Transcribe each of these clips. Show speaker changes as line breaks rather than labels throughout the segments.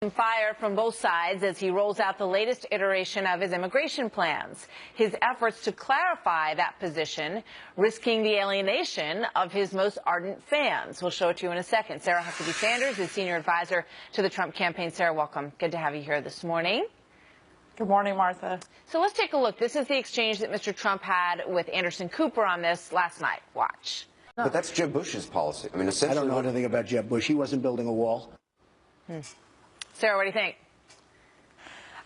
Fire from both sides as he rolls out the latest iteration of his immigration plans. His efforts to clarify that position, risking the alienation of his most ardent fans. We'll show it to you in a second. Sarah Huckabee Sanders is senior advisor to the Trump campaign. Sarah, welcome. Good to have you here this morning.
Good morning, Martha.
So let's take a look. This is the exchange that Mr. Trump had with Anderson Cooper on this last night. Watch.
But that's Jeb Bush's policy. I mean, essentially,
I don't know anything about Jeb Bush. He wasn't building a wall.
Sarah, what do you think?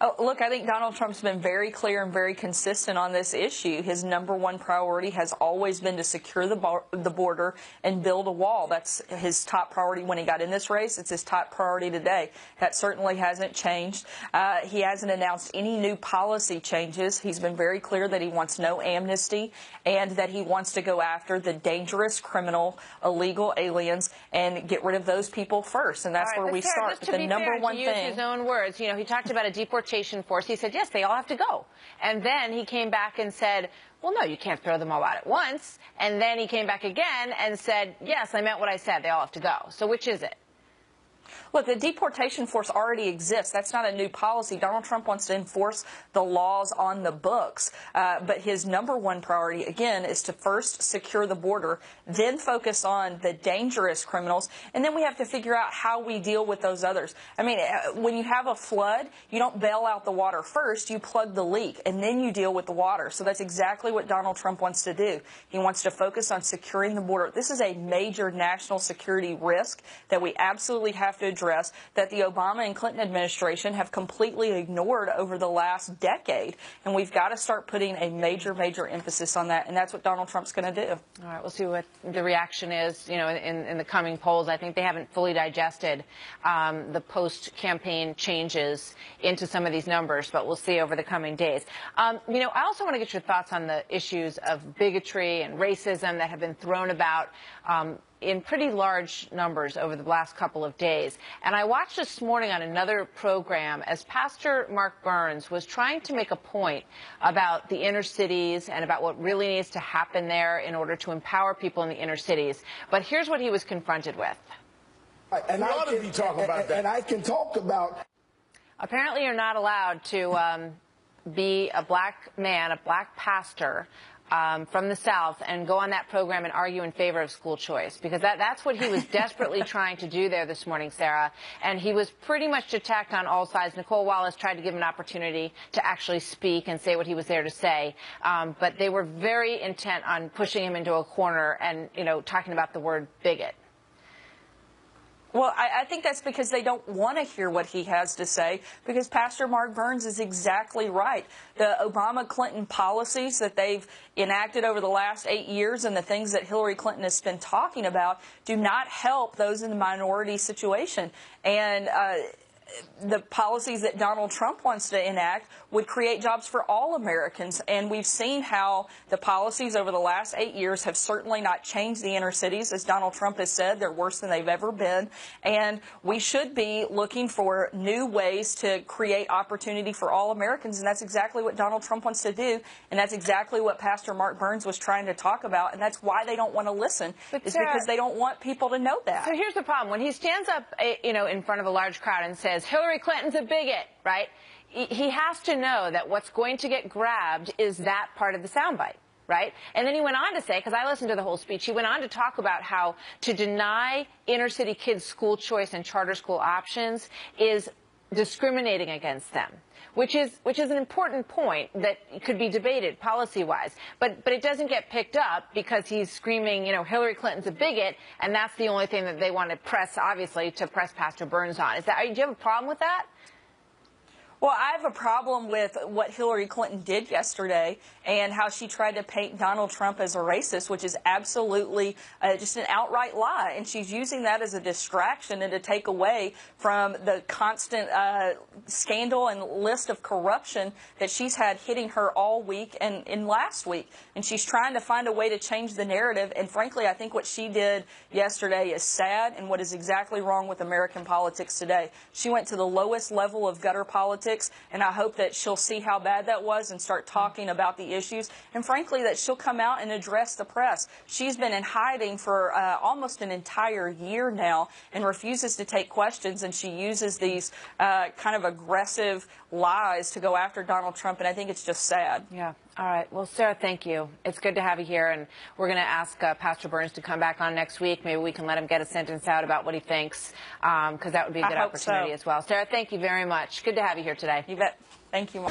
Oh, look, I think Donald Trump's been very clear and very consistent on this issue. His #1 priority has always been to secure the border and build a wall. That's his top priority when he got in this race. It's his top priority today. That certainly hasn't changed. He hasn't announced any new policy changes. He's been very clear that he wants no amnesty and that he wants to go after the dangerous, criminal, illegal aliens and get rid of those people first. And that's where we start.
But the #1 thing. To use his own words, you know, he talked about a deportation force. He said, yes, they all have to go. And then he came back and said, well, no, you can't throw them all out at once. And then he came back again and said, yes, I meant what I said. They all have to go. So which is it?
Look, the deportation force already exists. That's not a new policy. Donald Trump wants to enforce the laws on the books. But his #1 priority, again, is to first secure the border, then focus on the dangerous criminals, and then we have to figure out how we deal with those others. I mean, when you have a flood, you don't bail out the water first. You plug the leak, and then you deal with the water. So that's exactly what Donald Trump wants to do. He wants to focus on securing the border. This is a major national security risk that we absolutely have to address, that the Obama and Clinton administration have completely ignored over the last decade. And we've got to start putting a major emphasis on that. And that's what Donald Trump's going to do.
All right, we'll see what the reaction is, you know, in the coming polls. I think they haven't fully digested the post-campaign changes into some of these numbers, but we'll see over the coming days. You know, I also want to get your thoughts on the issues of bigotry and racism that have been thrown about in pretty large numbers over the last couple of days. And I watched this morning on another program as Pastor Mark Burns was trying to make a point about the inner cities and about what really needs to happen there in order to empower people in the inner cities. But here's what he was confronted with.
And I ought to be talking about that. And I can talk about.
Apparently you're not allowed to be a black man, a black pastor, from the South and go on that program and argue in favor of school choice, because that's what he was desperately trying to do there this morning, Sarah. And he was pretty much attacked on all sides. Nicole Wallace tried to give him an opportunity to actually speak and say what he was there to say. But they were very intent on pushing him into a corner and, you know, talking about the word bigot.
Well, I think that's because they don't want to hear what he has to say, because Pastor Mark Burns is exactly right. The Obama-Clinton policies that they've enacted over the last 8 years and the things that Hillary Clinton has been talking about do not help those in the minority situation. And the policies that Donald Trump wants to enact would create jobs for all Americans. And we've seen how the policies over the last 8 years have certainly not changed the inner cities. As Donald Trump has said, they're worse than they've ever been. And we should be looking for new ways to create opportunity for all Americans. And that's exactly what Donald Trump wants to do. And that's exactly what Pastor Mark Burns was trying to talk about. And that's why they don't want to listen, is because they don't want people to know that.
So here's the problem. When he stands up, you know, in front of a large crowd and says, Hillary Clinton's a bigot, right? He has to know that what's going to get grabbed is that part of the soundbite, right? And then he went on to say, because I listened to the whole speech, he went on to talk about how to deny inner city kids school choice and charter school options is discriminating against them, which is an important point that could be debated policy-wise. But it doesn't get picked up because he's screaming, you know, Hillary Clinton's a bigot, and that's the only thing that they want to press, obviously, to press Pastor Burns on. Do you have a problem with that?
Well, I have a problem with what Hillary Clinton did yesterday and how she tried to paint Donald Trump as a racist, which is absolutely just an outright lie. And she's using that as a distraction and to take away from the constant scandal and list of corruption that she's had hitting her all week and in last week. And she's trying to find a way to change the narrative. And frankly, I think what she did yesterday is sad and what is exactly wrong with American politics today. She went to the lowest level of gutter politics politics, and I hope that she'll see how bad that was and start talking about the issues, and frankly that she'll come out and address the press. She's been in hiding for almost an entire year now and refuses to take questions, and she uses these kind of aggressive lies to go after Donald Trump, and I think it's just sad.
Yeah. All right. Well, Sarah, thank you. It's good to have you here, and we're going to ask Pastor Burns to come back on next week. Maybe we can let him get a sentence out about what he thinks, because that would be a good opportunity as well. Sarah, thank you very much. Good to have you here today.
You bet. Thank you.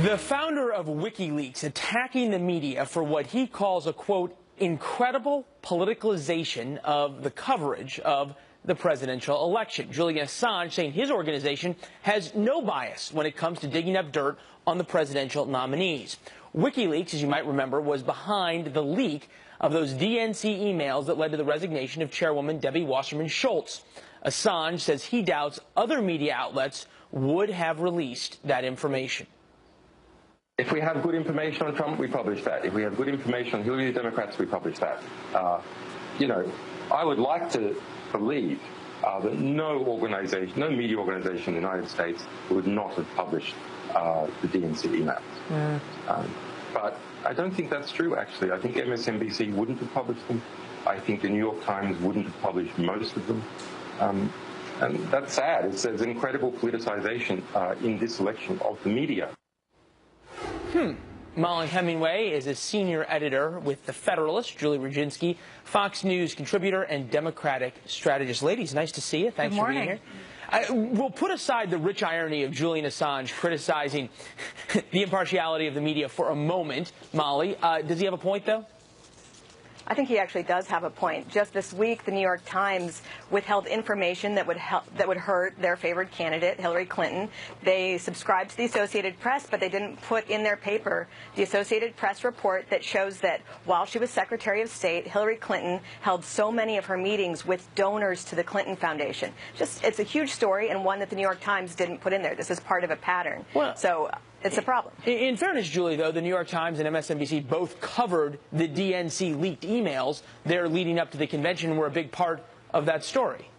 The founder of WikiLeaks attacking the media for what he calls a, quote, incredible politicalization of the coverage of the presidential election. Julian Assange saying his organization has no bias when it comes to digging up dirt on the presidential nominees. WikiLeaks, as you might remember, was behind the leak of those DNC emails that led to the resignation of Chairwoman Debbie Wasserman Schultz. Assange says he doubts other media outlets would have released that information.
If we have good information on Trump, we publish that. If we have good information on Hillary, the Democrats, we publish that. You know, I would like to believe that no media organization in the United States would not have published the DNC emails. But I don't think that's true, actually. I think MSNBC wouldn't have published them. I think the New York Times wouldn't have published most of them. And that's sad. It's an incredible politicization in this election of the media.
Molly Hemingway is a senior editor with The Federalist. Julie Rudzinski, Fox News contributor and Democratic strategist. Ladies, nice to see you. Thanks for being here. We'll put aside the rich irony of Julian Assange criticizing the impartiality of the media for a moment. Molly, does he have a point, though?
I think he actually does have a point. Just this week, the New York Times withheld information that would hurt their favorite candidate, Hillary Clinton. They subscribed to the Associated Press, but they didn't put in their paper the Associated Press report that shows that while she was Secretary of State, Hillary Clinton held so many of her meetings with donors to the Clinton Foundation. It's a huge story and one that the New York Times didn't put in there. This is part of a pattern. So it's a problem.
In fairness, Julie, though, the New York Times and MSNBC both covered the DNC leaked emails there leading up to the convention and were a big part of that story.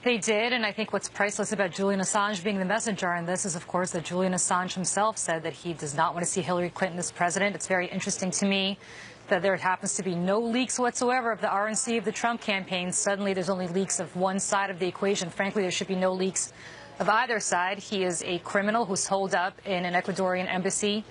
They did, and I think what's priceless about Julian Assange being the messenger in this is, of course, that Julian Assange himself said that he does not want to see Hillary Clinton as president. It's very interesting to me that there happens to be no leaks whatsoever of the RNC of the Trump campaign. Suddenly there's only leaks of one side of the equation. Frankly, there should be no leaks of either side. He is a criminal who's holed up in an Ecuadorian embassy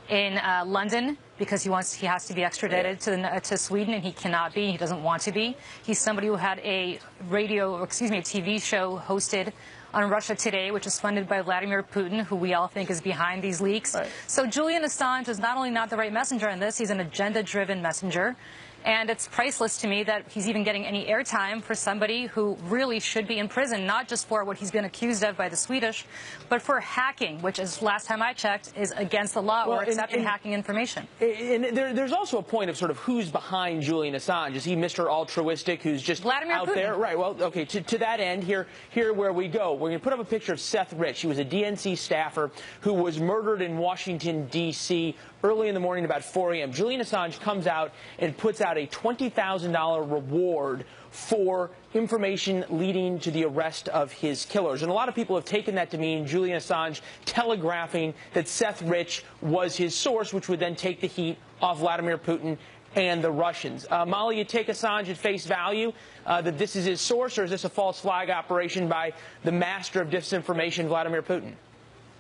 in London because he has to be extradited to Sweden, and he cannot be. He doesn't want to be. He's somebody who had a TV show hosted on Russia Today, which is funded by Vladimir Putin, who we all think is behind these leaks. Right. So Julian Assange is not only not the right messenger in this, he's an agenda-driven messenger. And it's priceless to me that he's even getting any airtime for somebody who really should be in prison, not just for what he's been accused of by the Swedish, but for hacking, which is, last time I checked, is against the law or accepting hacking information.
And there's also a point of sort of who's behind Julian Assange. Is he Mr. Altruistic who's just
Vladimir
out
Putin.
there? Right. Well, okay, to that end, here where we go. We're going to put up a picture of Seth Rich. He was a DNC staffer who was murdered in Washington, D.C. early in the morning, about 4 a.m. Julian Assange comes out and puts out a $20,000 reward for information leading to the arrest of his killers. And a lot of people have taken that to mean Julian Assange telegraphing that Seth Rich was his source, which would then take the heat off Vladimir Putin and the Russians. Molly, you take Assange at face value that this is his source, or is this a false flag operation by the master of disinformation, Vladimir Putin?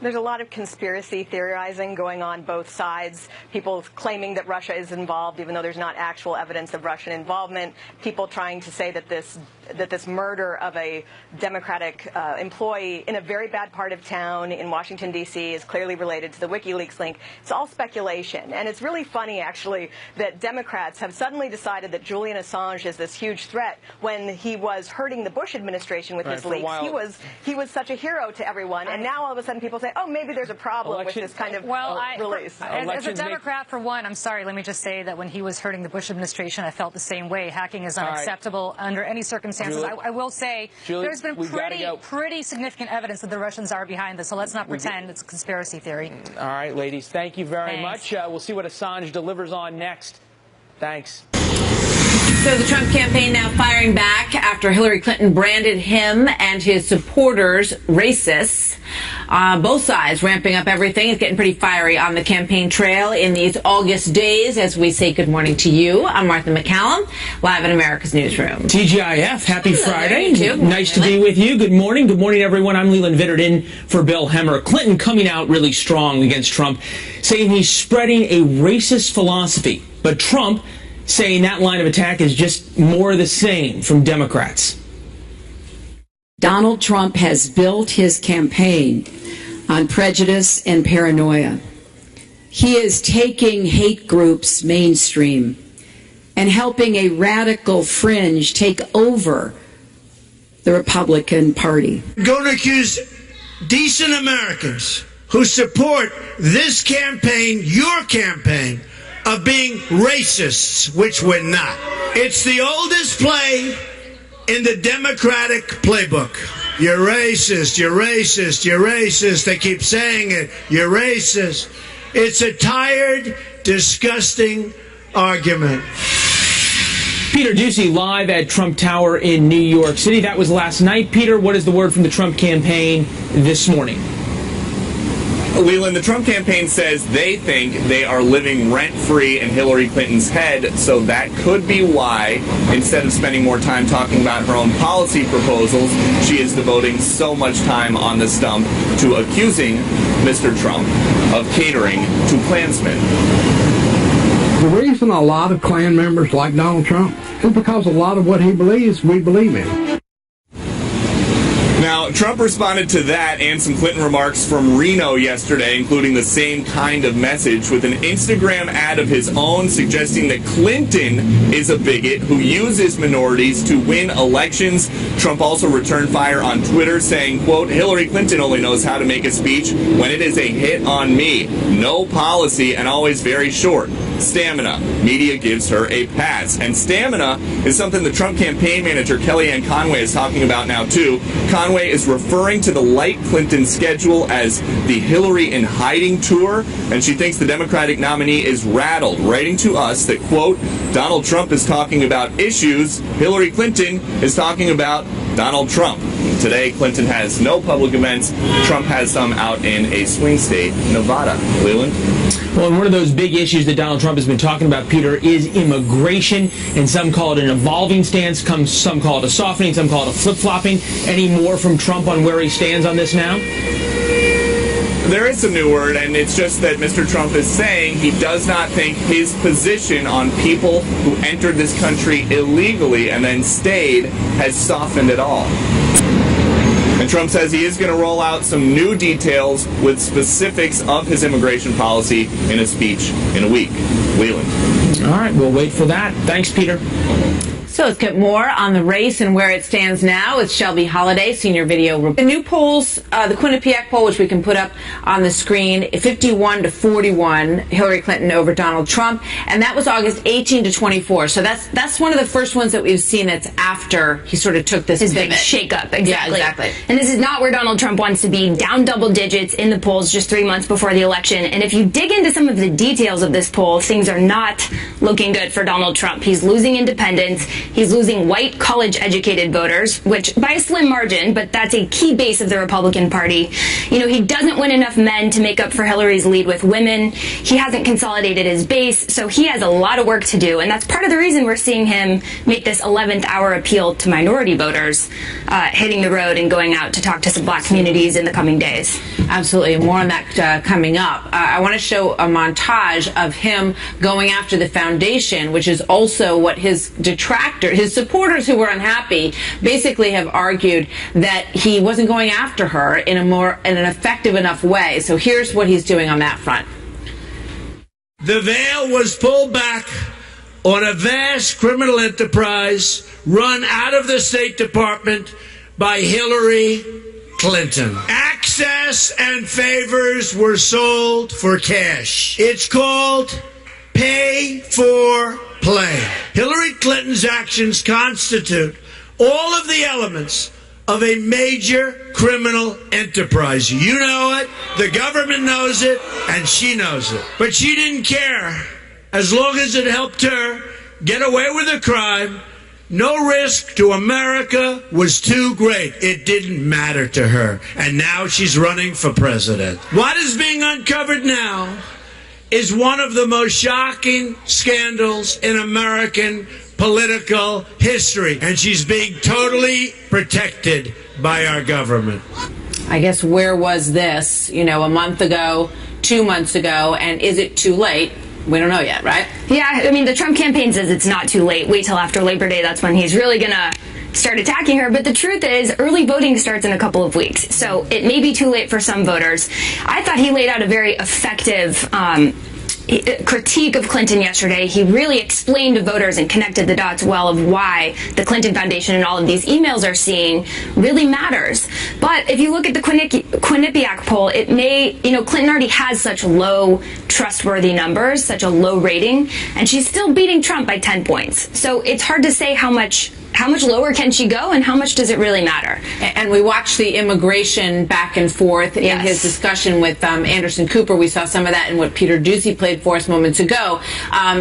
There's a lot of conspiracy theorizing going on both sides. People claiming that Russia is involved, even though there's not actual evidence of Russian involvement. People trying to say that this murder of a Democratic employee in a very bad part of town in Washington, D.C. is clearly related to the WikiLeaks link. It's all speculation. And it's really funny, actually, that Democrats have suddenly decided that Julian Assange is this huge threat when he was hurting the Bush administration with his leaks. He was such a hero to everyone. And now all of a sudden people say, oh, maybe there's a problem with this kind of release.
As a Democrat, for one, I'm sorry, let me just say that when he was hurting the Bush administration, I felt the same way. Hacking is unacceptable under any circumstances. Julie, I will say there's been pretty significant evidence that the Russians are behind this, so let's not pretend it's a conspiracy theory.
All right, ladies, thank you very much. We'll see what Assange delivers on next. Thanks.
So the Trump campaign now firing back after Hillary Clinton branded him and his supporters racists. Both sides ramping up everything. It's getting pretty fiery on the campaign trail in these August days as we say good morning to you. I'm Martha McCallum, live in America's Newsroom.
TGIF, happy Friday.
You too.
Nice to be with you. Good morning. Good morning, everyone. I'm Leland Vittert in for Bill Hemmer. Clinton coming out really strong against Trump, saying he's spreading a racist philosophy. But Trump saying that line of attack is just more of the same from Democrats.
Donald Trump has built his campaign on prejudice and paranoia. He is taking hate groups mainstream and helping a radical fringe take over the Republican Party.
I'm going to accuse decent Americans who support this campaign, your campaign, of being racists, which we're not. It's the oldest play in the Democratic playbook. You're racist, you're racist, you're racist. They keep saying it. You're racist. It's a tired, disgusting argument.
Peter Ducey live at Trump Tower in New York City. That was last night. Peter, what is the word from the Trump campaign this morning?
Leland, the Trump campaign says they think they are living rent-free in Hillary Clinton's head, so that could be why, instead of spending more time talking about her own policy proposals, she is devoting so much time on the stump to accusing Mr. Trump of catering to Klansmen.
The reason a lot of Klan members like Donald Trump is because a lot of what he believes, we believe in.
Now, Trump responded to that and some Clinton remarks from Reno yesterday, including the same kind of message with an Instagram ad of his own suggesting that Clinton is a bigot who uses minorities to win elections. Trump also returned fire on Twitter saying, quote, Hillary Clinton only knows how to make a speech when it is a hit on me. No policy and always very short. Stamina. Media gives her a pass. And stamina is something the Trump campaign manager Kellyanne Conway is talking about now, too. Conway is referring to the light Clinton schedule as the Hillary in hiding tour, and she thinks the Democratic nominee is rattled, writing to us that, quote, Donald Trump is talking about issues, Hillary Clinton is talking about Donald Trump. Today, Clinton has no public events. Trump has some out in a swing state, Nevada. Leland?
Well, and one of those big issues that Donald Trump has been talking about, Peter, is immigration, and some call it an evolving stance, some call it a softening, some call it a flip-flopping. Any more from Trump on where he stands on this now?
There is some new word, and it's just that Mr. Trump is saying he does not think his position on people who entered this country illegally and then stayed has softened at all. And Trump says he is going to roll out some new details with specifics of his immigration policy in a speech in a week. Leland.
All right, we'll wait for that. Thanks, Peter.
So let's get more on the race and where it stands now with Shelby Holliday, senior video reporter. The new polls, the Quinnipiac poll, which we can put up on the screen, 51-41, Hillary Clinton over Donald Trump, and that was August 18-24. So that's one of the first ones that we've seen that's after he sort of took this
big shakeup. Exactly.
Yeah, exactly.
And this is not where Donald Trump wants to be, down double digits in the polls just 3 months before the election. And if you dig into some of the details of this poll, things are not looking good for Donald Trump. He's losing independents. He's losing white college-educated voters, which by a slim margin, but that's a key base of the Republican Party. You know, he doesn't win enough men to make up for Hillary's lead with women. He hasn't consolidated his base, so he has a lot of work to do, and that's part of the reason we're seeing him make this 11th hour appeal to minority voters, hitting the road and going out to talk to some black communities in the coming days.
Absolutely. More on that coming up. I want to show a montage of him going after the foundation, which is also what his detractors, his supporters who were unhappy, basically have argued that he wasn't going after her in an effective enough way. So here's what he's doing on that front.
The veil was pulled back on a vast criminal enterprise run out of the State Department by Hillary Clinton. Access and favors were sold for cash. It's called pay for play. Hillary Clinton's actions constitute all of the elements of a major criminal enterprise. You know it, the government knows it, and she knows it. But she didn't care as long as it helped her get away with a crime. No risk to America was too great. It didn't matter to her. And now she's running for president. What is being uncovered now is one of the most shocking scandals in American political history. And she's being totally protected by our government.
I guess where was this, a month ago, 2 months ago, and is it too late? We don't know yet, right?
Yeah, I mean, the Trump campaign says it's not too late. Wait till after Labor Day. That's when he's really going to start attacking her. But the truth is, early voting starts in a couple of weeks. So it may be too late for some voters. I thought he laid out a very effective critique of Clinton yesterday. He really explained to voters and connected the dots well of why the Clinton Foundation and all of these emails are seeing really matters. But if you look at the Quinnipiac poll, it may, Clinton already has such low trustworthy numbers, such a low rating, and she's still beating Trump by 10 points. So it's hard to say how much lower can she go and how much does it really matter?
And we watched the immigration back and forth in his discussion with Anderson Cooper. We saw some of that in what Peter Doocy played for us moments ago.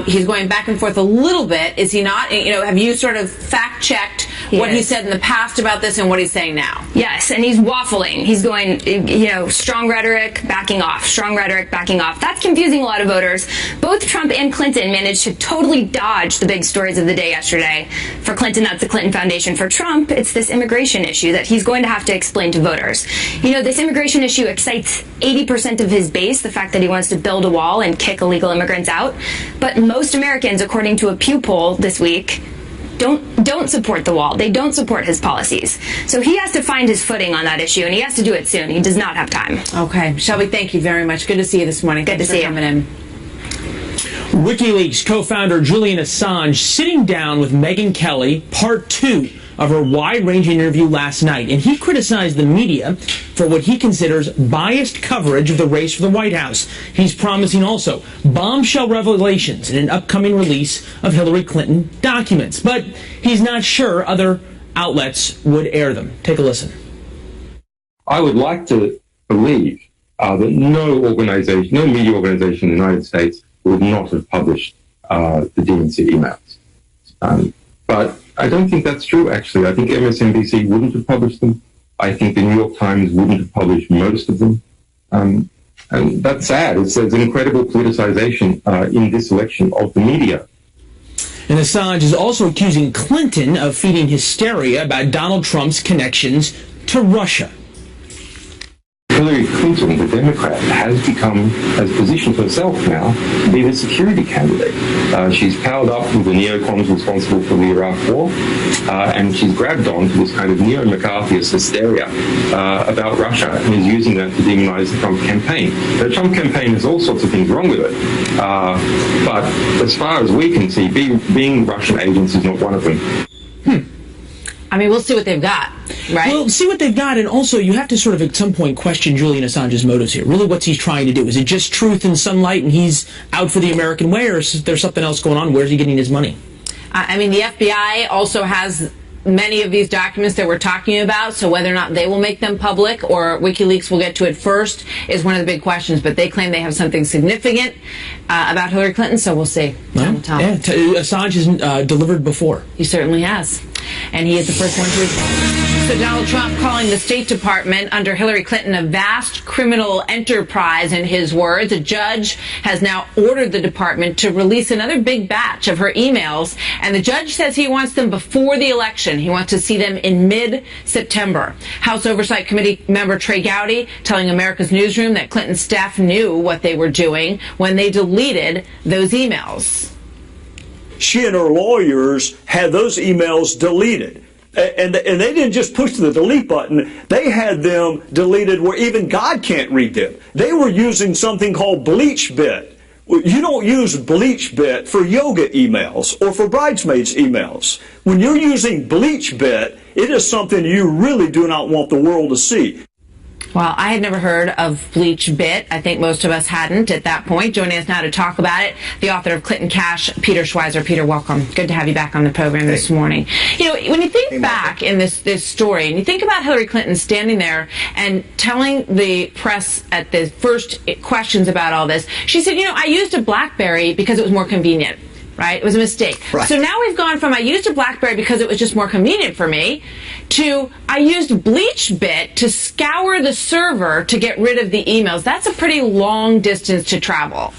He's going back and forth a little bit, is he not? Have you sort of fact-checked what he said in the past about this and what he's saying now?
Yes, and he's waffling. He's going, strong rhetoric, backing off, strong rhetoric, backing off. That's confusing a lot of voters. Both Trump and Clinton managed to totally dodge the big stories of the day yesterday. For Clinton, that's the Clinton Foundation. For Trump, it's this immigration issue that he's going to have to explain to voters. This immigration issue excites 80% of his base, the fact that he wants to build a wall and kick illegal immigrants out. But most Americans, according to a Pew poll this week, don't support the wall. They don't support his policies. So he has to find his footing on that issue, and he has to do it soon. He does not have time.
Okay. Shelby, thank you very much. Good to see you this morning.
Good to see you.
Coming in.
WikiLeaks co-founder Julian Assange sitting down with Megyn Kelly, part 2 of her wide-ranging interview last night, and he criticized the media for what he considers biased coverage of the race for the White House. He's promising also bombshell revelations in an upcoming release of Hillary Clinton documents, but he's not sure other outlets would air them. Take a listen.
I would like to believe that no media organization in the United States would not have published the DNC emails. But I don't think that's true, actually. I think MSNBC wouldn't have published them. I think the New York Times wouldn't have published most of them. And that's sad. There's an incredible politicization in this election of the media.
And Assange is also accusing Clinton of feeding hysteria about Donald Trump's connections to Russia.
Hillary Clinton, the Democrat, has positioned herself now to be the security candidate. She's powered up with the neocons responsible for the Iraq War, and she's grabbed on to this kind of neo-McCarthyist hysteria about Russia and is using that to demonize the Trump campaign. The Trump campaign has all sorts of things wrong with it, but as far as we can see, being Russian agents is not one of them.
I mean, we'll see what they've got, right?
Well, see what they've got, and also you have to sort of at some point question Julian Assange's motives here. Really, what's he trying to do? Is it just truth and sunlight and he's out for the American way, or is there something else going on? Where's he getting his money?
I mean, the FBI also has many of these documents that we're talking about, so whether or not they will make them public or WikiLeaks will get to it first is one of the big questions. But they claim they have something significant about Hillary Clinton, so we'll see.
Well, Assange has delivered before.
He certainly has. And he is the first one to respond. So Donald Trump calling the State Department under Hillary Clinton a vast criminal enterprise, in his words. A judge has now ordered the department to release another big batch of her emails, and the judge says he wants them before the election. He wants to see them in mid-September. House Oversight Committee member Trey Gowdy telling America's Newsroom that Clinton staff knew what they were doing when they deleted those emails.
She and her lawyers had those emails deleted. And they didn't just push the delete button. They had them deleted where even God can't read them. They were using something called BleachBit. You don't use BleachBit for yoga emails or for bridesmaids emails. When you're using BleachBit, it is something you really do not want the world to see.
Well, I had never heard of BleachBit. I think most of us hadn't at that point. Joining us now to talk about it, the author of Clinton Cash, Peter Schweizer. Peter, welcome. Good to have you back on the program this morning. You know, when you think back in this story, and you think about Hillary Clinton standing there and telling the press at the first questions about all this, she said, you know, I used a BlackBerry because it was more convenient. right? It was a mistake.
Right.
So now we've gone from I used a BlackBerry because it was just more convenient for me to I used BleachBit to scour the server to get rid of the emails. That's a pretty long distance to travel.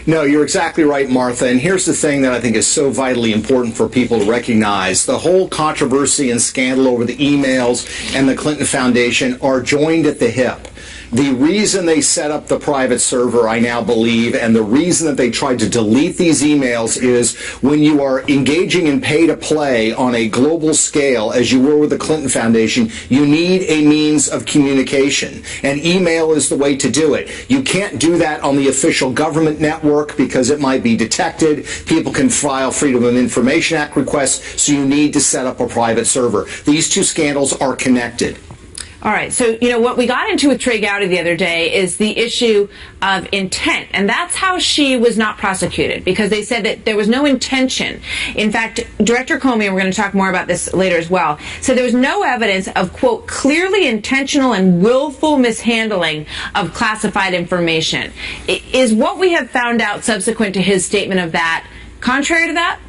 No, you're exactly right, Martha. And here's the thing that I think is so vitally important for people to recognize. The whole controversy and scandal over the emails and the Clinton Foundation are joined at the hip. The reason they set up the private server, I now believe, and the reason that they tried to delete these emails is when you are engaging in pay-to-play on a global scale, as you were with the Clinton Foundation, you need a means of communication, and email is the way to do it. You can't do that on the official government network because it might be detected. People can file Freedom of Information Act requests, so you need to set up a private server. These two scandals are connected.
All right. So, you know, what we got into with Trey Gowdy the other day is the issue of intent. And that's how she was not prosecuted, because they said that there was no intention. In fact, Director Comey, and we're going to talk more about this later as well, said there was no evidence of, quote, clearly intentional and willful mishandling of classified information. Is what we have found out subsequent to his statement of that contrary to that?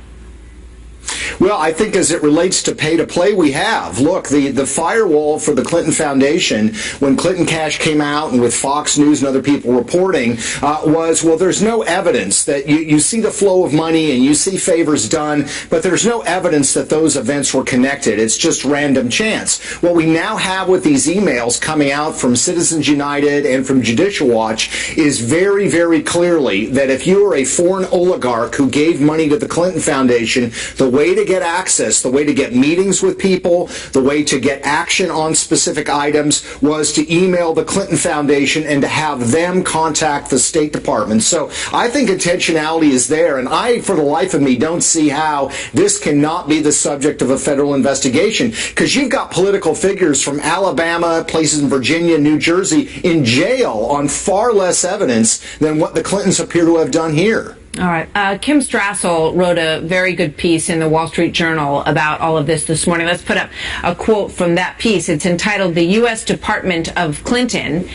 Well, I think as it relates to pay-to-play, we have. Look, the firewall for the Clinton Foundation, when Clinton Cash came out and with Fox News and other people reporting, was, well, there's no evidence that you see the flow of money and you see favors done, but there's no evidence that those events were connected. It's just random chance. What we now have with these emails coming out from Citizens United and from Judicial Watch is very, very clearly that if you are a foreign oligarch who gave money to the Clinton Foundation, the way to get access, the way to get meetings with people, the way to get action on specific items was to email the Clinton Foundation and to have them contact the State Department. So I think intentionality is there, and I, for the life of me, don't see how this cannot be the subject of a federal investigation, because you've got political figures from Alabama, places in Virginia, New Jersey, in jail on far less evidence than what the Clintons appear to have done here.
All right. Kim Strassel wrote a very good piece in the Wall Street Journal about all of this morning. Let's put up a quote from that piece. It's entitled, "The U.S. Department of Clinton.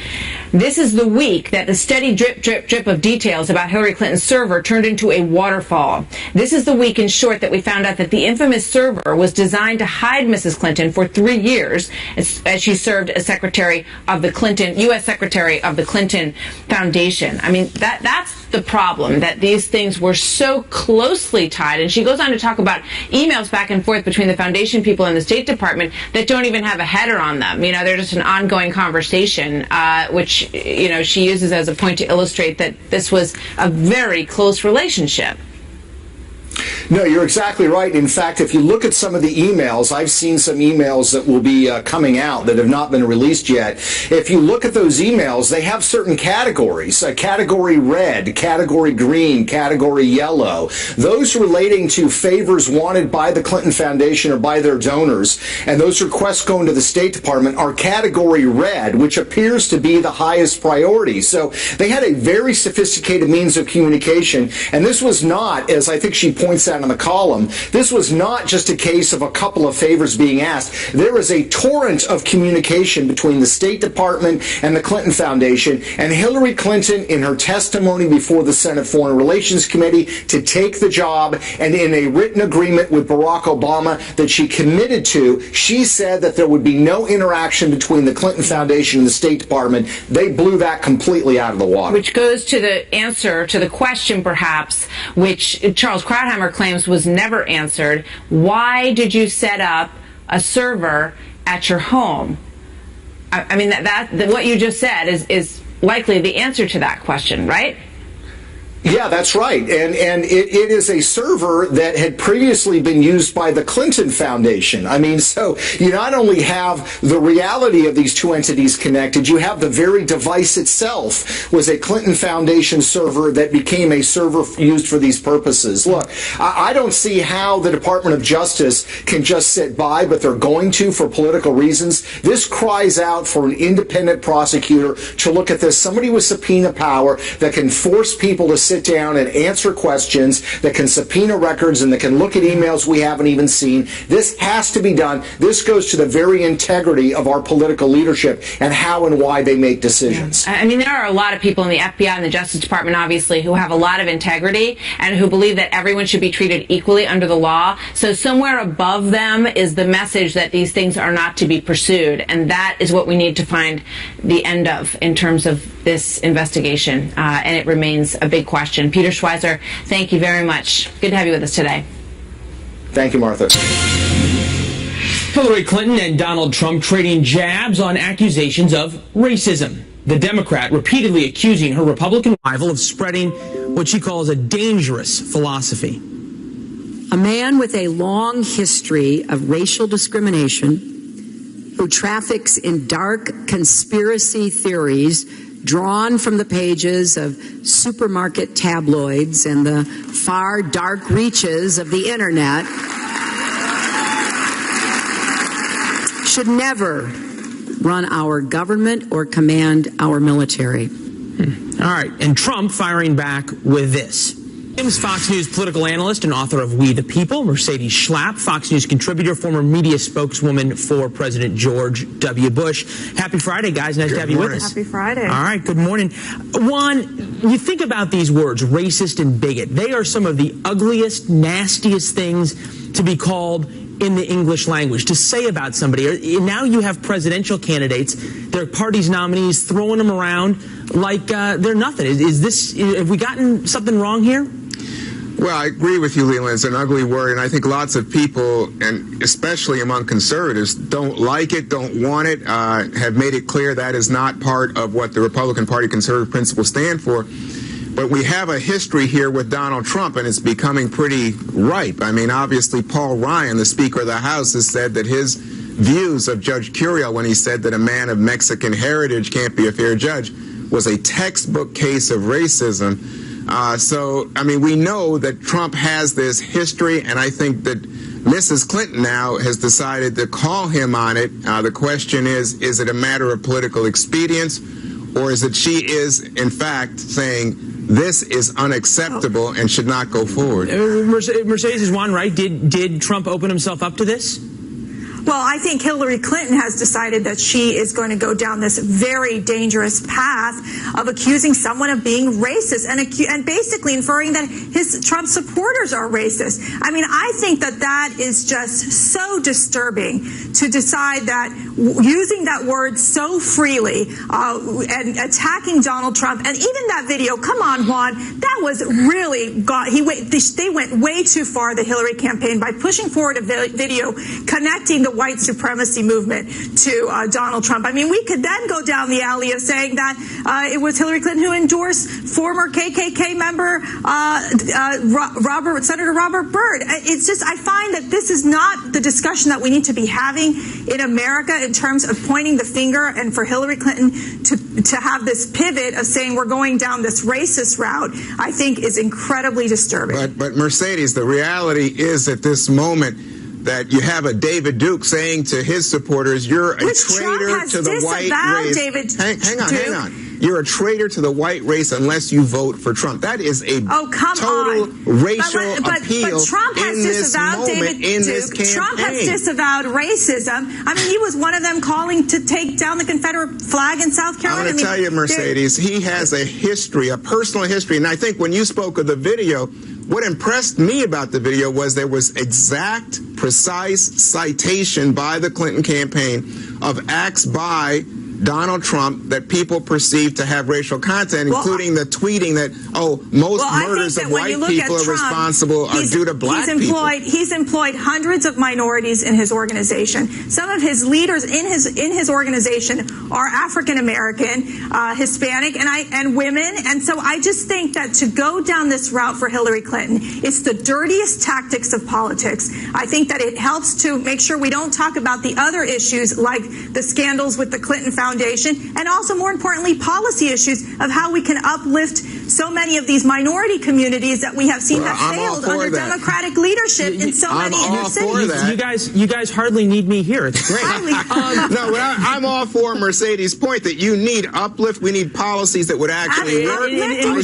This is the week that the steady drip, drip, drip of details about Hillary Clinton's server turned into a waterfall. This is the week, in short, that we found out that the infamous server was designed to hide Mrs. Clinton for 3 years as she served as Secretary of the Clinton, U.S. Secretary of the Clinton Foundation." I mean, that's the problem, that these things were so closely tied. And she goes on to talk about emails back and forth between the foundation people and the State Department that don't even have a header on them. You know, they're just an ongoing conversation, which, you know, she uses as a point to illustrate that this was a very close relationship.
No, you're exactly right. In fact, if you look at some of the emails, I've seen some emails that will be coming out that have not been released yet. If you look at those emails, they have certain categories, category red, category green, category yellow. Those relating to favors wanted by the Clinton Foundation or by their donors, and those requests going to the State Department are category red, which appears to be the highest priority. So they had a very sophisticated means of communication, and this was not, as I think she points out in the column, this was not just a case of a couple of favors being asked. There is a torrent of communication between the State Department and the Clinton Foundation, and Hillary Clinton, in her testimony before the Senate Foreign Relations Committee to take the job, and in a written agreement with Barack Obama that she committed to, she said that there would be no interaction between the Clinton Foundation and the State Department. They blew that completely out of the water.
Which goes to the answer to the question, perhaps, which Charles Krauthammer claims was never answered. Why did you set up a server at your home? I mean, that what you just said is likely the answer to that question, right?
Yeah, that's right. And it is a server that had previously been used by the Clinton Foundation. I mean, so you not only have the reality of these two entities connected, you have the very device itself was a Clinton Foundation server that became a server used for these purposes. Look, I don't see how the Department of Justice can just sit by, but they're going to for political reasons. This cries out for an independent prosecutor to look at this, somebody with subpoena power that can force people to sit down and answer questions, that can subpoena records, and that can look at emails we haven't even seen. This has to be done. This goes to the very integrity of our political leadership and how and why they make decisions.
I mean, there are a lot of people in the FBI and the Justice Department, obviously, who have a lot of integrity and who believe that everyone should be treated equally under the law. So somewhere above them is the message that these things are not to be pursued. And that is what we need to find the end of in terms of this investigation. And it remains a big question. Peter Schweizer, thank you very much. Good to have you with us today.
Thank you, Martha.
Hillary Clinton and Donald Trump trading jabs on accusations of racism. The Democrat repeatedly accusing her Republican rival of spreading what she calls a dangerous philosophy.
A man with a long history of racial discrimination who traffics in dark conspiracy theories drawn from the pages of supermarket tabloids and the far dark reaches of the internet should never run our government or command our military.
All right, and Trump firing back with this. Fox News political analyst and author of We the People, Mercedes Schlapp, Fox News contributor, former media spokeswoman for President George W. Bush. Happy Friday, guys. Nice to have you with us.
Happy Friday.
All right, good morning. Juan, you think about these words, racist and bigot. They are some of the ugliest, nastiest things to be called in the English language, to say about somebody. Now you have presidential candidates, their party's nominees, throwing them around like they're nothing. Have we gotten something wrong here?
Well, I agree with you, Leland. It's an ugly word, and I think lots of people, and especially among conservatives, don't like it, don't want it, have made it clear that is not part of what the Republican Party conservative principles stand for. But we have a history here with Donald Trump, and it's becoming pretty ripe. I mean, obviously, Paul Ryan, the Speaker of the House, has said that his views of Judge Curiel when he said that a man of Mexican heritage can't be a fair judge was a textbook case of racism. So, I mean, we know that Trump has this history, and I think that Mrs. Clinton now has decided to call him on it. The question is it a matter of political expedience, or is it she is, in fact, saying this is unacceptable and should not go forward?
Mercedes is one, right? Did Trump open himself up to this?
Well, I think Hillary Clinton has decided that she is going to go down this very dangerous path of accusing someone of being racist and basically inferring that his Trump supporters are racist. I mean, I think that is just so disturbing to decide that using that word so freely and attacking Donald Trump, and even that video, come on, Juan, that was really, they went way too far, the Hillary campaign, by pushing forward a video connecting the white supremacy movement to Donald Trump. I mean, we could then go down the alley of saying that it was Hillary Clinton who endorsed former KKK member Senator Robert Byrd. It's just, I find that this is not the discussion that we need to be having in America in terms of pointing the finger, and for Hillary Clinton to have this pivot of saying we're going down this racist route, I think is incredibly disturbing.
But Mercedes, the reality is at this moment that you have a David Duke saying to his supporters, you're a traitor to the white race. Hang on. You're a traitor to the white race unless you vote for Trump. That is a total racial appeal
but Trump has
in this moment, in this campaign.
Trump has disavowed racism. I mean, he was one of them calling to take down the Confederate flag in South Carolina.
I'm going to tell you, Mercedes, he has a history, a personal history. And I think when you spoke of the video, what impressed me about the video was there was exact, precise citation by the Clinton campaign of acts by Donald Trump that people perceive to have racial content, including the tweeting that, most murders of white people are responsible are due to black people.
He's employed hundreds of minorities in his organization. Some of his leaders in his organization are African American, Hispanic, and women. And so I just think that to go down this route for Hillary Clinton, it's the dirtiest tactics of politics. I think that it helps to make sure we don't talk about the other issues like the scandals with the Clinton Foundation, and also, more importantly, policy issues of how we can uplift so many of these minority communities that we have seen have failed under Democratic leadership in so many inner cities.
You guys hardly need me here. It's great.
No, I'm all for Mercedes' point that you need uplift. We need policies that would actually work.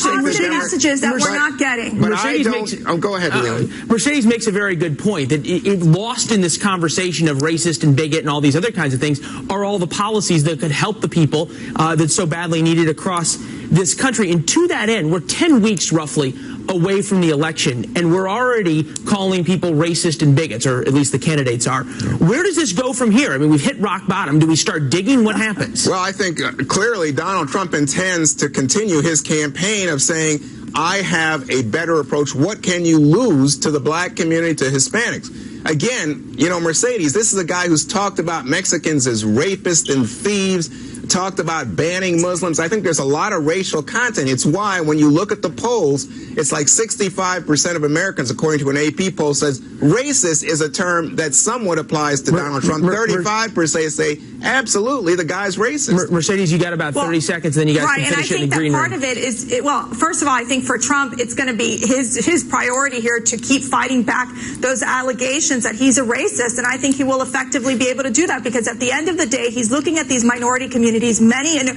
Positive messages that we're not getting.
But I don't. Go ahead, Leland.
Mercedes makes a very good point that it lost in this conversation of racist and bigot and all these other kinds of things are all the policies that could help the people that so badly needed across this country. And to that end, we're 10 weeks roughly away from the election, and we're already calling people racist and bigots, or at least the candidates are. Where does this go from here? I mean, we've hit rock bottom. Do we start digging? What happens?
Well, I think clearly Donald Trump intends to continue his campaign of saying, I have a better approach. What can you lose to the black community, to Hispanics? Again, you know, Mercedes, this is a guy who's talked about Mexicans as rapists and thieves, talked about banning Muslims. I think there's a lot of racial content. It's why when you look at the polls, it's like 65% of Americans, according to an AP poll, says racist is a term that somewhat applies to Donald Trump. 35% say absolutely the guy's racist.
Mercedes, you got about 30 seconds, then you guys can finish it in the green room.
Right, and I think that part of it is, well, first of all, I think for Trump, it's going to be his priority here to keep fighting back those allegations that he's a racist, and I think he will effectively be able to do that, because at the end of the day, he's looking at these minority communities, many in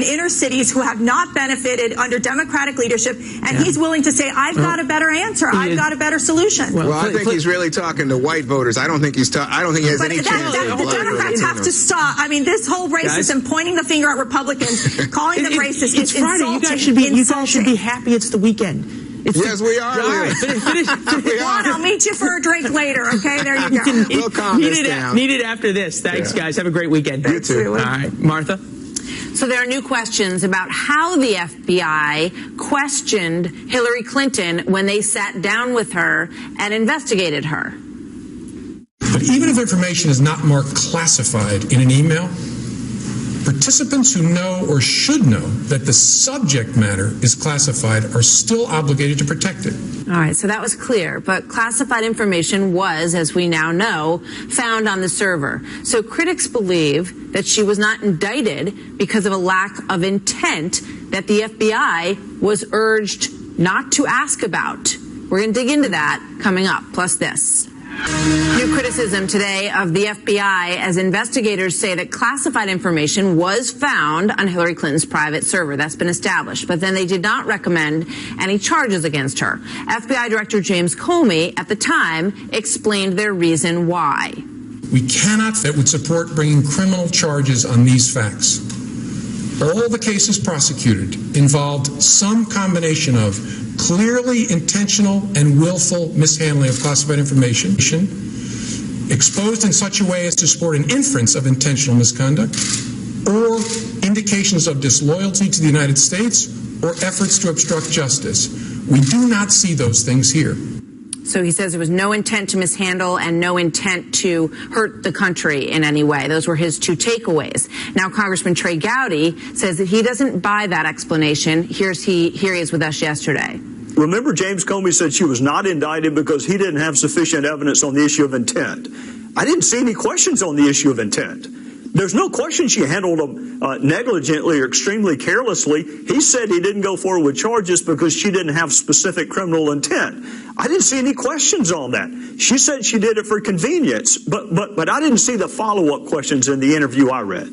inner cities who have not benefited under Democratic leadership, and he's willing to say, I've got a better answer, I've got a better solution.
Well, I think he's really talking to white voters. I don't think he's I don't think he has any chance.
The Democrats have to stop. I mean, this whole racism, pointing the finger at Republicans, calling them racist,
it's Friday. You guys should be happy it's the weekend.
Yes, we are.
Juan, I'll meet you for a drink later, okay? There you go.
We'll calm this down.
Need it after this. Thanks, guys. Have a great weekend.
You too.
All right, Martha?
So there are new questions about how the FBI questioned Hillary Clinton when they sat down with her and investigated her.
But even if information is not marked classified in an email, participants who know or should know that the subject matter is classified are still obligated to protect it.
All right, so that was clear. But classified information was, as we now know, found on the server. So critics believe that she was not indicted because of a lack of intent that the FBI was urged not to ask about. We're going to dig into that coming up, plus this. New criticism today of the FBI as investigators say that classified information was found on Hillary Clinton's private server. That's been established. But then they did not recommend any charges against her. FBI Director James Comey, at the time, explained their reason why.
We cannot, that would support bringing criminal charges on these facts. All the cases prosecuted involved some combination of clearly intentional and willful mishandling of classified information, exposed in such a way as to support an inference of intentional misconduct, or indications of disloyalty to the United States or efforts to obstruct justice. We do not see those things here.
So he says there was no intent to mishandle and no intent to hurt the country in any way. Those were his two takeaways. Now, Congressman Trey Gowdy says that he doesn't buy that explanation. Here he is with us yesterday.
Remember, James Comey said she was not indicted because he didn't have sufficient evidence on the issue of intent. I didn't see any questions on the issue of intent. There's no question she handled them negligently or extremely carelessly. He said he didn't go forward with charges because she didn't have specific criminal intent. I didn't see any questions on that. She said she did it for convenience, but I didn't see the follow-up questions in the interview I read.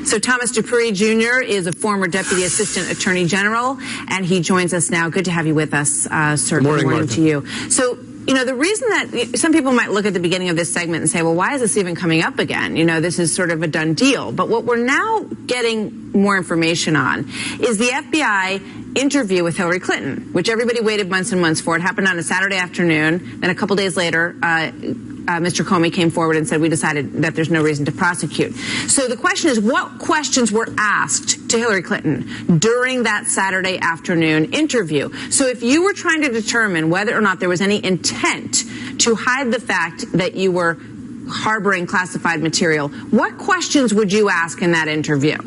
So Thomas Dupree Jr. is a former Deputy Assistant Attorney General, and he joins us now. Good to have you with us, sir. Good morning to you. So, you know, the reason that some people might look at the beginning of this segment and say, well, why is this even coming up again? You know, this is sort of a done deal. But what we're now getting more information on is the FBI interview with Hillary Clinton, which everybody waited months and months for. It happened on a Saturday afternoon. Then a couple days later, Mr. Comey came forward and said, we decided that there's no reason to prosecute. So the question is, what questions were asked to Hillary Clinton during that Saturday afternoon interview? So if you were trying to determine whether or not there was any intent to hide the fact that you were harboring classified material, what questions would you ask in that interview?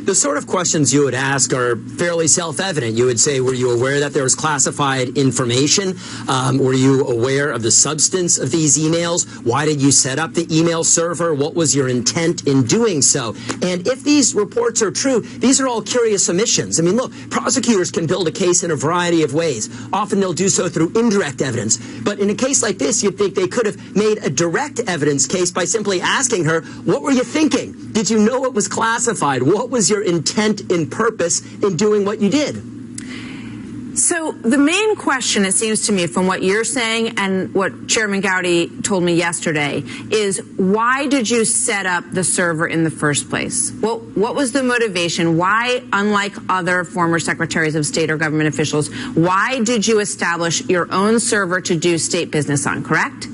The sort of questions you would ask are fairly self-evident. You would say, were you aware that there was classified information? Were you aware of the substance of these emails? Why did you set up the email server? What was your intent in doing so? And if these reports are true, these are all curious omissions. I mean, look, prosecutors can build a case in a variety of ways. Often they'll do so through indirect evidence. But in a case like this, you'd think they could have made a direct evidence case by simply asking her, what were you thinking? Did you know it was classified? What was your intent and purpose in doing what you did?
So the main question, it seems to me, from what you're saying and what Chairman Gowdy told me yesterday, is why did you set up the server in the first place? What was the motivation? Why, unlike other former secretaries of state or government officials, why did you establish your own server to do state business on, correct?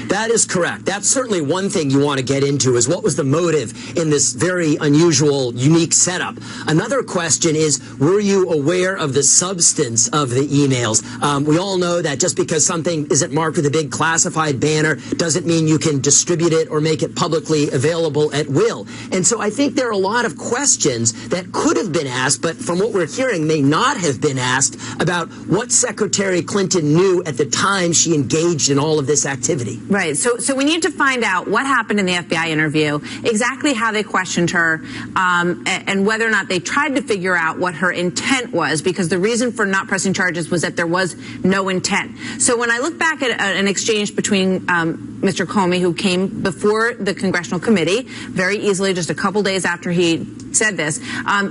That is correct. That's certainly one thing you want to get into, is what was the motive in this very unusual, unique setup. Another question is, were you aware of the substance of the emails? We all know that just because something isn't marked with a big classified banner doesn't mean you can distribute it or make it publicly available at will. And so I think there are a lot of questions that could have been asked, but from what we're hearing may not have been asked, about what Secretary Clinton knew at the time she engaged in all of this activity.
Right. So we need to find out what happened in the FBI interview, exactly how they questioned her, and whether or not they tried to figure out what her intent was, because the reason for not pressing charges was that there was no intent. So when I look back at an exchange between Mr. Comey, who came before the Congressional Committee very easily just a couple days after he said this,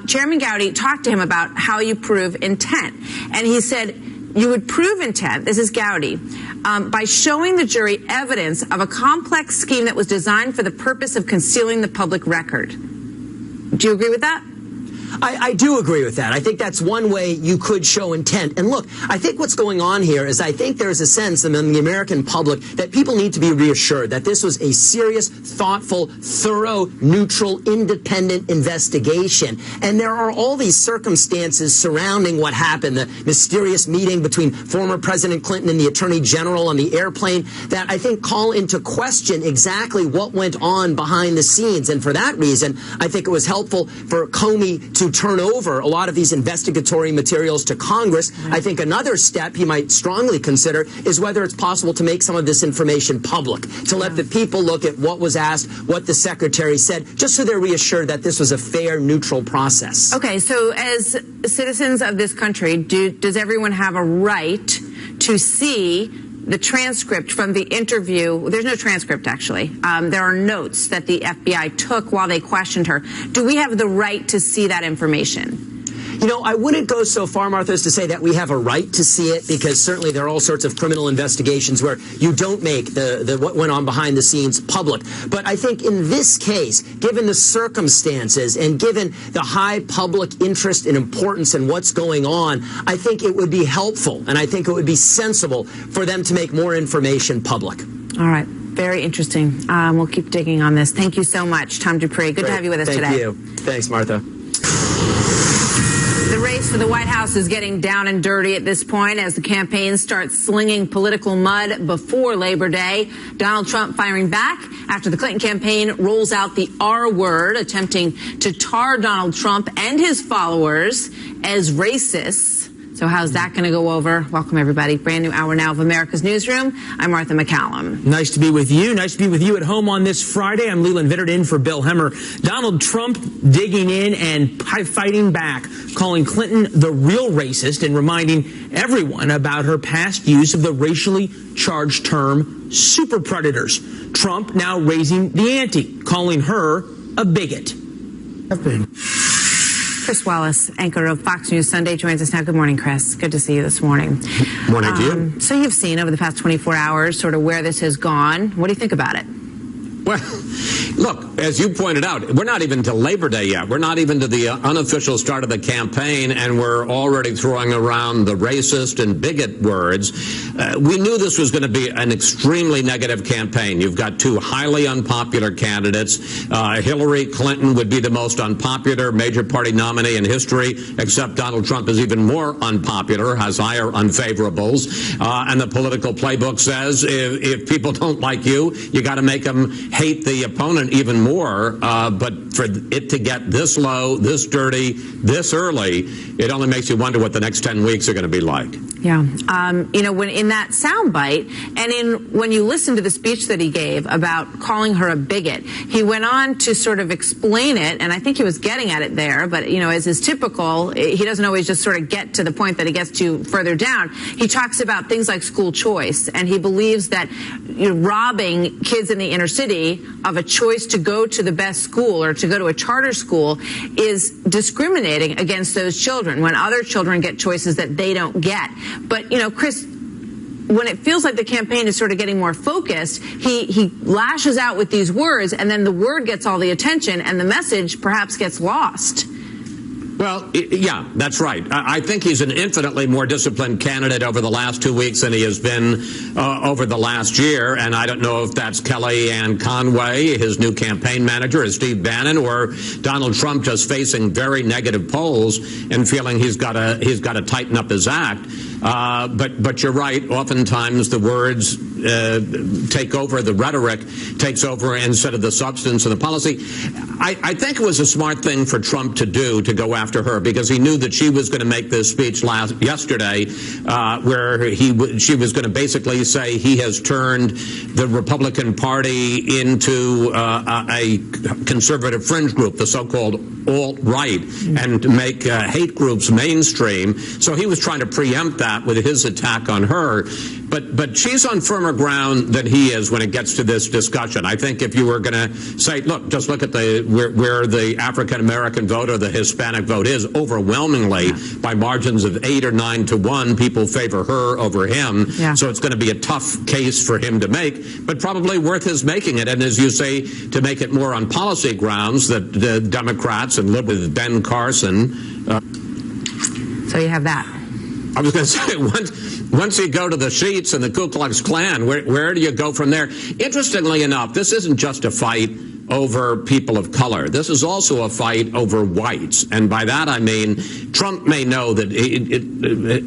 Chairman Gowdy talked to him about how you prove intent. And he said, you would prove intent, this is Gowdy, by showing the jury evidence of a complex scheme that was designed for the purpose of concealing the public record. Do you agree with that?
I do agree with that. I think that's one way you could show intent. And look, I think what's going on here is I think there's a sense among the American public that people need to be reassured that this was a serious, thoughtful, thorough, neutral, independent investigation. And there are all these circumstances surrounding what happened, the mysterious meeting between former President Clinton and the Attorney General on the airplane, that I think call into question exactly what went on behind the scenes. And for that reason, I think it was helpful for Comey to turn over a lot of these investigatory materials to Congress. I think another step he might strongly consider is whether it's possible to make some of this information public, to let the people look at what was asked, what the secretary said, just so they're reassured that this was a fair, neutral process.
Okay, so as citizens of this country, does everyone have a right to see the transcript from the interview? There's no transcript, actually. There are notes that the FBI took while they questioned her. Do we have the right to see that information?
You know, I wouldn't go so far, Martha, as to say that we have a right to see it, because certainly there are all sorts of criminal investigations where you don't make the what went on behind the scenes public. But I think in this case, given the circumstances and given the high public interest and importance in what's going on, I think it would be helpful and I think it would be sensible for them to make more information public.
All right. Very interesting. We'll keep digging on this. Thank you so much, Tom Dupree. Good to have you with us today.
Thank you. Thanks, Martha.
The race for the White House is getting down and dirty at this point as the campaign starts slinging political mud before Labor Day. Donald Trump firing back after the Clinton campaign rolls out the R word, attempting to tar Donald Trump and his followers as racists. So how's that going to go over? Welcome, everybody. Brand new hour now of America's Newsroom. I'm Martha McCallum.
Nice to be with you. Nice to be with you at home on this Friday. I'm Leland Vittert in for Bill Hemmer. Donald Trump digging in and fighting back, calling Clinton the real racist and reminding everyone about her past use of the racially charged term super predators. Trump now raising the ante, calling her a bigot.
Chris Wallace, anchor of Fox News Sunday, joins us now. Good morning, Chris. Good to see you this morning.
Morning to you.
So you've seen over the past 24 hours sort of where this has gone. What do you think about it?
Well, look, as you pointed out, we're not even to Labor Day yet. We're not even to the unofficial start of the campaign, and we're already throwing around the racist and bigot words. We knew this was going to be an extremely negative campaign. You've got two highly unpopular candidates. Hillary Clinton would be the most unpopular major party nominee in history, except Donald Trump is even more unpopular, has higher unfavorables. And the political playbook says if people don't like you, you got to make them hate the opponent. opponent even more, but for it to get this low, this dirty, this early, it only makes you wonder what the next 10 weeks are going to be like.
Yeah. When in that soundbite, and when you listen to the speech that he gave about calling her a bigot, he went on to sort of explain it, and I think he was getting at it there, but, as is typical, he doesn't always just sort of get to the point that he gets to further down. He talks about things like school choice, and he believes that robbing kids in the inner city of a choice to go to the best school or to go to a charter school is discriminating against those children when other children get choices that they don't get. But, Chris, when it feels like the campaign is sort of getting more focused, he lashes out with these words, and then the word gets all the attention, and the message perhaps gets lost.
Well, yeah, that's right. I think he's an infinitely more disciplined candidate over the last 2 weeks than he has been over the last year. And I don't know if that's Kellyanne Conway, his new campaign manager, or Steve Bannon, or Donald Trump just facing very negative polls and feeling he's got to tighten up his act. But you're right. Oftentimes the words take over, the rhetoric takes over instead of the substance of the policy. I think it was a smart thing for Trump to do, to go after her, because he knew that she was going to make this speech yesterday where she was going to basically say he has turned the Republican Party into a conservative fringe group, the so-called alt-right, and to make hate groups mainstream. So he was trying to preempt that with his attack on her. But she's on firmer ground than he is when it gets to this discussion. I think if you were going to say, look, just look at where the African-American vote or the Hispanic vote is, overwhelmingly by margins of 8 or 9 to 1, people favor her over him. Yeah. So it's going to be a tough case for him to make, but probably worth his making it. And as you say, to make it more on policy grounds, that the Democrats and liberals, Ben Carson.
So you have that.
I was going to say, once you go to the sheets and the Ku Klux Klan, where do you go from there? Interestingly enough, this isn't just a fight over people of color. This is also a fight over whites. And by that I mean Trump may know that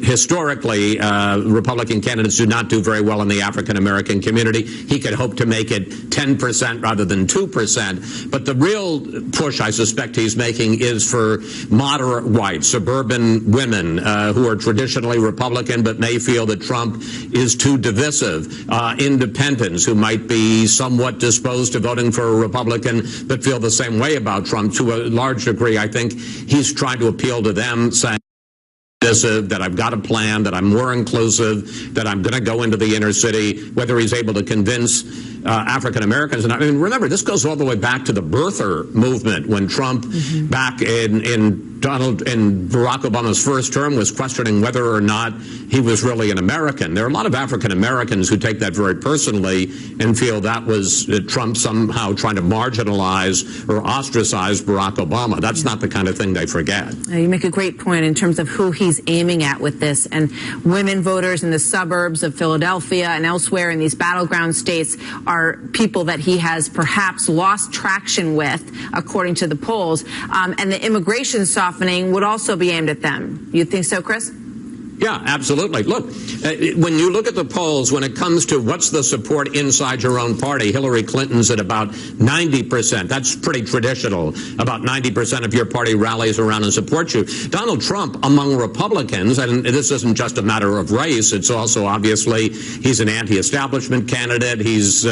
historically Republican candidates do not do very well in the African-American community. He could hope to make it 10% rather than 2%. But the real push I suspect he's making is for moderate whites, suburban women who are traditionally Republican but may feel that Trump is too divisive, independents who might be somewhat disposed to voting for a Republican but feel the same way about Trump. To a large degree, I think he's trying to appeal to them, saying that I've got a plan, that I'm more inclusive, that I'm going to go into the inner city. Whether he's able to convince African Americans, and I mean, remember, this goes all the way back to the birther movement when Trump, back in Barack Obama's first term, was questioning whether or not he was really an American. There are a lot of African Americans who take that very personally and feel that was Trump somehow trying to marginalize or ostracize Barack Obama. That's not the kind of thing they forget.
You make a great point in terms of who he's aiming at with this. And women voters in the suburbs of Philadelphia and elsewhere in these battleground states are people that he has perhaps lost traction with, according to the polls. And the immigration softening would also be aimed at them. You think so, Chris?
Yeah, absolutely. Look, when you look at the polls, when it comes to what's the support inside your own party, Hillary Clinton's at about 90%. That's pretty traditional. About 90% of your party rallies around and supports you. Donald Trump, among Republicans, and this isn't just a matter of race, it's also obviously he's an anti-establishment candidate. He's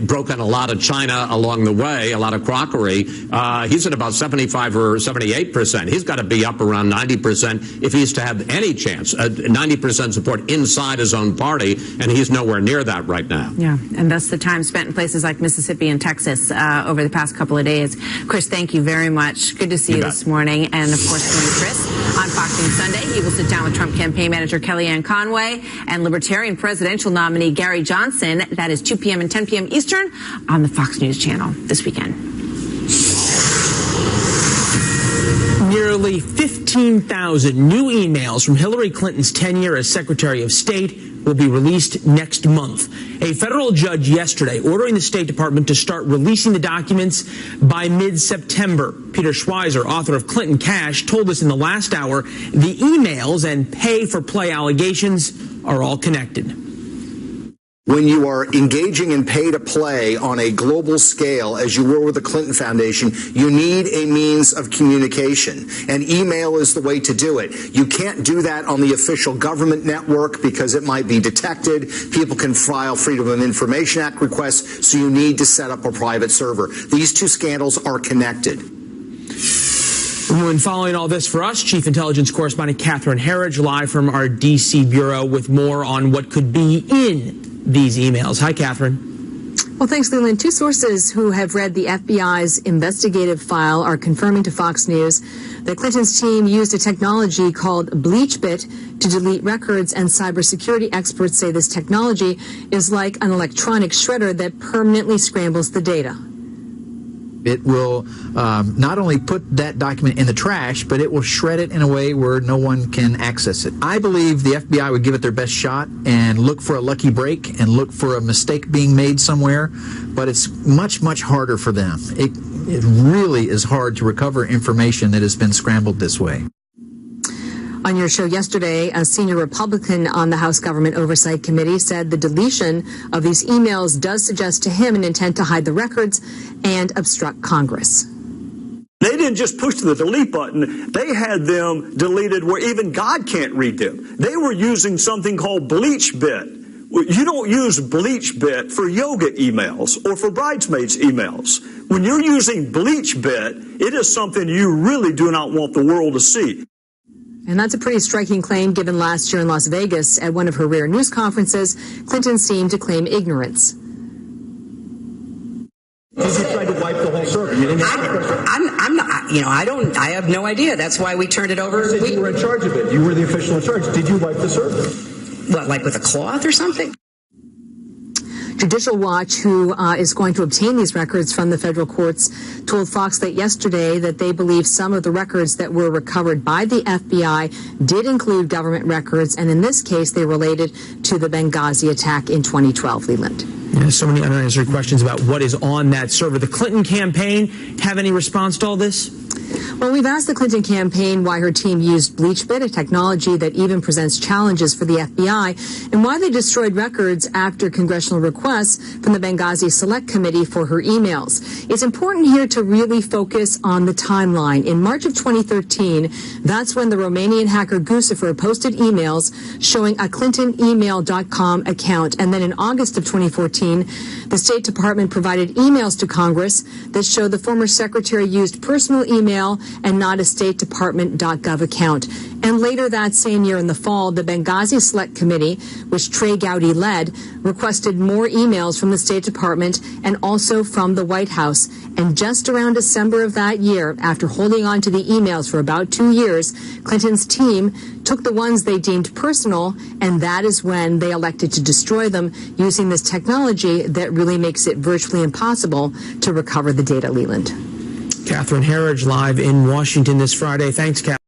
broken a lot of china along the way, a lot of crockery. He's at about 75 or 78%. He's got to be up around 90% if he's to have any chance, 90% support inside his own party, and he's nowhere near that right now.
Yeah, and that's the time spent in places like Mississippi and Texas over the past couple of days. Chris, thank you very much. Good to see you this morning. And, of course, join Chris on Fox News Sunday. He will sit down with Trump campaign manager Kellyanne Conway and Libertarian presidential nominee Gary Johnson. That is 2 p.m. and 10 p.m. Eastern on the Fox News channel this weekend.
Nearly 15,000 new emails from Hillary Clinton's tenure as Secretary of State will be released next month. A federal judge yesterday ordering the State Department to start releasing the documents by mid-September. Peter Schweizer, author of Clinton Cash, told us in the last hour the emails and pay-for-play allegations are all connected.
When you are engaging in pay-to-play on a global scale, as you were with the Clinton Foundation, you need a means of communication, and email is the way to do it. You can't do that on the official government network because it might be detected. People can file Freedom of Information Act requests, so you need to set up a private server. These two scandals are connected.
When following all this for us, Chief Intelligence Correspondent Catherine Herridge, live from our D.C. bureau with more on what could be in these emails. Hi, Catherine.
Well, thanks, Leland. Two sources who have read the FBI's investigative file are confirming to Fox News that Clinton's team used a technology called BleachBit to delete records, and cybersecurity experts say this technology is like an electronic shredder that permanently scrambles the data.
It will not only put that document in the trash, but it will shred it in a way where no one can access it. I believe the FBI would give it their best shot and look for a lucky break and look for a mistake being made somewhere, but it's much, much harder for them. It really is hard to recover information that has been scrambled this way.
On your show yesterday, a senior Republican on the House Government Oversight Committee said the deletion of these emails does suggest to him an intent to hide the records and obstruct Congress.
They didn't just push the delete button. They had them deleted where even God can't read them. They were using something called BleachBit. You don't use BleachBit for yoga emails or for bridesmaids emails. When you're using BleachBit, it is something you really do not want the world to see.
And that's a pretty striking claim given last year in Las Vegas at one of her rare news conferences, Clinton seemed to claim ignorance.
You tried to wipe the whole server. You didn't I'm not, I have no idea. That's why we turned it over. You said you were in charge of it. You were the official in charge. Did you wipe the server? What, like with a cloth or something?
Judicial Watch, who is going to obtain these records from the federal courts, told Fox that yesterday that they believe some of the records that were recovered by the FBI did include government records, and in this case, they related to the Benghazi attack in 2012, Leland.
Yeah, so many unanswered questions about what is on that server. The Clinton campaign have any response to all this?
Well, we've asked the Clinton campaign why her team used BleachBit, a technology that even presents challenges for the FBI, and why they destroyed records after congressional requests from the Benghazi Select Committee for her emails. It's important here to really focus on the timeline. In March of 2013, that's when the Romanian hacker Guccifer posted emails showing a ClintonEmail.com account. And then in August of 2014, the State Department provided emails to Congress that show the former secretary used personal email and not a State Department.gov account. And later that same year in the fall, the Benghazi Select Committee, which Trey Gowdy led, requested more emails from the State Department and also from the White House. And just around December of that year, after holding on to the emails for about 2 years, Clinton's team took the ones they deemed personal, and that is when they elected to destroy them using this technology that really makes it virtually impossible to recover the data, Leland.
Catherine Herridge live in Washington this Friday. Thanks, Catherine.